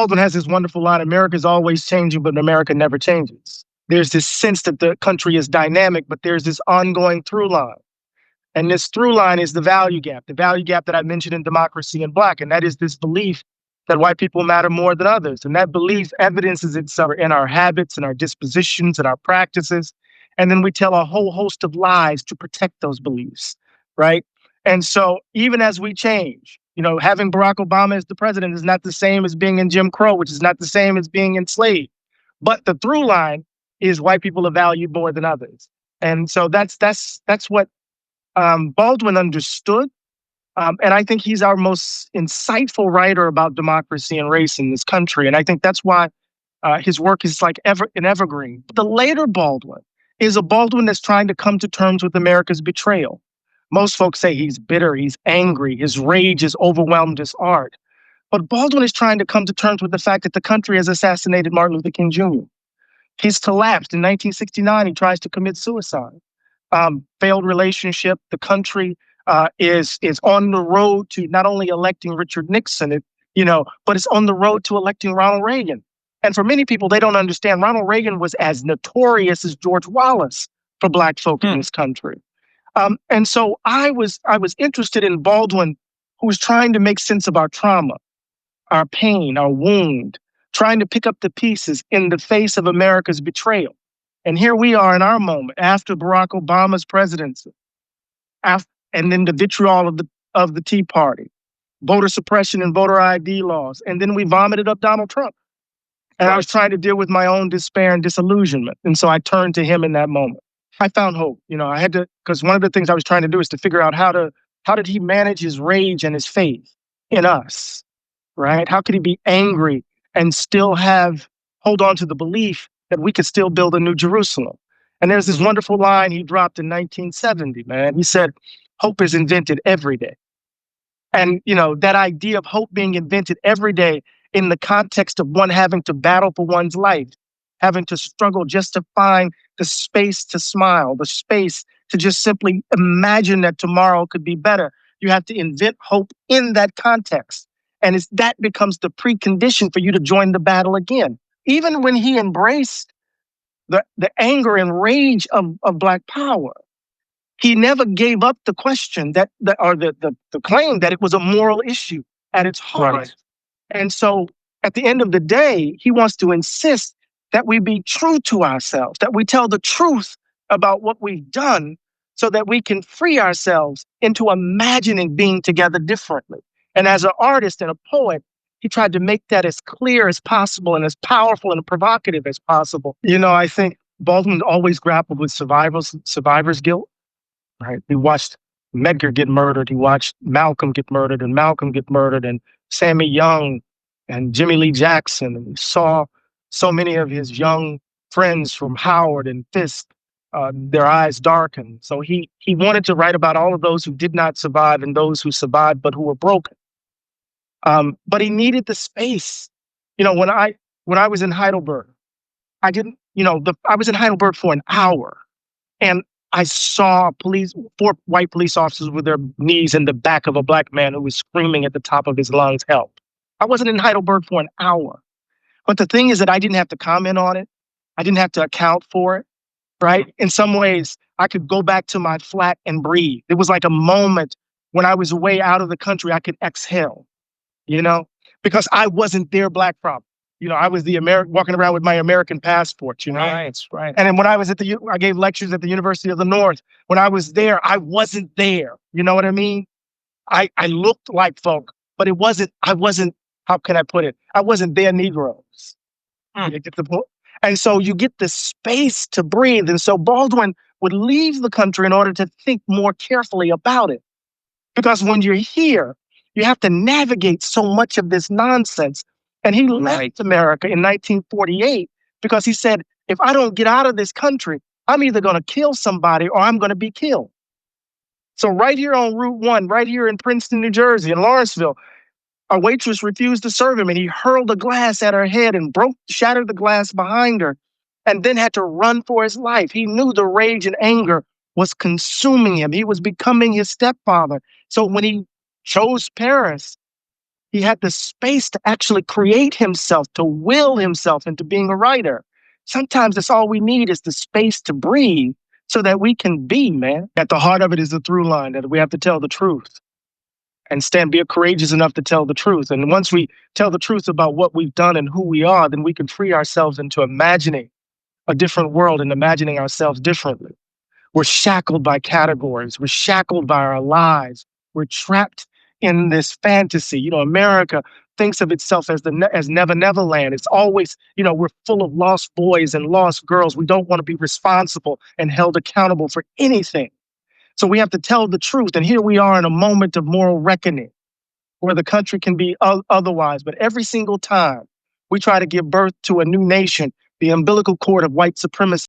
Baldwin has this wonderful line, America is always changing, but America never changes. There's this sense that the country is dynamic, but there's this ongoing through line. And this through line is the value gap that I mentioned in Democracy in Black. And that is this belief that white people matter more than others. And that belief evidences itself in our habits and our dispositions and our practices. And then we tell a whole host of lies to protect those beliefs, right? And so even as we change, having Barack Obama as the president is not the same as being in Jim Crow, which is not the same as being enslaved. But the through line is white people are valued more than others. And so that's what Baldwin understood. And I think he's our most insightful writer about democracy and race in this country. And I think that's why his work is like an evergreen. But the later Baldwin is a Baldwin that's trying to come to terms with America's betrayal. Most folks say he's bitter, he's angry, his rage has overwhelmed his art. But Baldwin is trying to come to terms with the fact that the country has assassinated Martin Luther King Jr. He's collapsed. In 1969, he tries to commit suicide. Failed relationship. The country is on the road to not only electing Richard Nixon, but it's on the road to electing Ronald Reagan. And for many people, they don't understand Ronald Reagan was as notorious as George Wallace for Black folk in this country. And so I was interested in Baldwin, who was trying to make sense of our trauma, our pain, our wound, trying to pick up the pieces in the face of America's betrayal. And here we are in our moment after Barack Obama's presidency, and then the vitriol of the Tea Party, voter suppression and voter ID laws, and then we vomited up Donald Trump. And I was trying to deal with my own despair and disillusionment. And so I turned to him in that moment. I found hope. I had to, because one of the things I was trying to do is to figure out how did he manage his rage and his faith in us, right? How could he be angry and still hold on to the belief that we could still build a new Jerusalem? And there's this wonderful line he dropped in 1970, man. He said, hope is invented every day. And, that idea of hope being invented every day in the context of one having to battle for one's life, having to struggle just to find the space to smile, the space to just simply imagine that tomorrow could be better. You have to invent hope in that context. And that becomes the precondition for you to join the battle again. Even when he embraced the anger and rage of Black power, he never gave up the question or the claim that it was a moral issue at its heart. Right. And so at the end of the day, he wants to insist that we be true to ourselves, that we tell the truth about what we've done so that we can free ourselves into imagining being together differently. And as an artist and a poet, he tried to make that as clear as possible and as powerful and provocative as possible. I think Baldwin always grappled with survivor's guilt. Right? He watched Medgar get murdered. He watched Malcolm get murdered, and Sammy Young and Jimmy Lee Jackson. And he saw so many of his young friends from Howard and Fisk, their eyes darkened. So he wanted to write about all of those who did not survive and those who survived but who were broken. But he needed the space. When I was in Heidelberg, I was in Heidelberg for an hour, and I saw 4 white police officers with their knees in the back of a Black man who was screaming at the top of his lungs, help. I wasn't in Heidelberg for an hour. But the thing is that I didn't have to comment on it. I didn't have to account for it, right? In some ways, I could go back to my flat and breathe. It was like a moment when I was away out of the country, I could exhale, because I wasn't their Black problem. I was the walking around with my American passport, Right. And then when I was I gave lectures at the University of the North. When I was there, I wasn't there. You know what I mean? I looked like folk, but I wasn't, how can I put it? I wasn't their Negroes. You get the point? And so you get the space to breathe. And so Baldwin would leave the country in order to think more carefully about it. Because when you're here, you have to navigate so much of this nonsense. And he left America in 1948 because he said, if I don't get out of this country, I'm either going to kill somebody or I'm going to be killed. So right here on Route 1, right here in Princeton, New Jersey, in Lawrenceville, a waitress refused to serve him, and he hurled a glass at her head and shattered the glass behind her, and then had to run for his life. He knew the rage and anger was consuming him. He was becoming his stepfather. So when he chose Paris, He had the space to actually create himself, to will himself into being a writer. Sometimes that's all we need is the space to breathe so that we can be, man. At the heart of it is the through line that we have to tell the truth and be courageous enough to tell the truth. And once we tell the truth about what we've done and who we are, then we can free ourselves into imagining a different world and imagining ourselves differently. We're shackled by categories. We're shackled by our lives. We're trapped in this fantasy. America thinks of itself as as Never Never Land. It's always, we're full of lost boys and lost girls. We don't want to be responsible and held accountable for anything. So we have to tell the truth. And here we are in a moment of moral reckoning where the country can be otherwise. But every single time we try to give birth to a new nation, the umbilical cord of white supremacy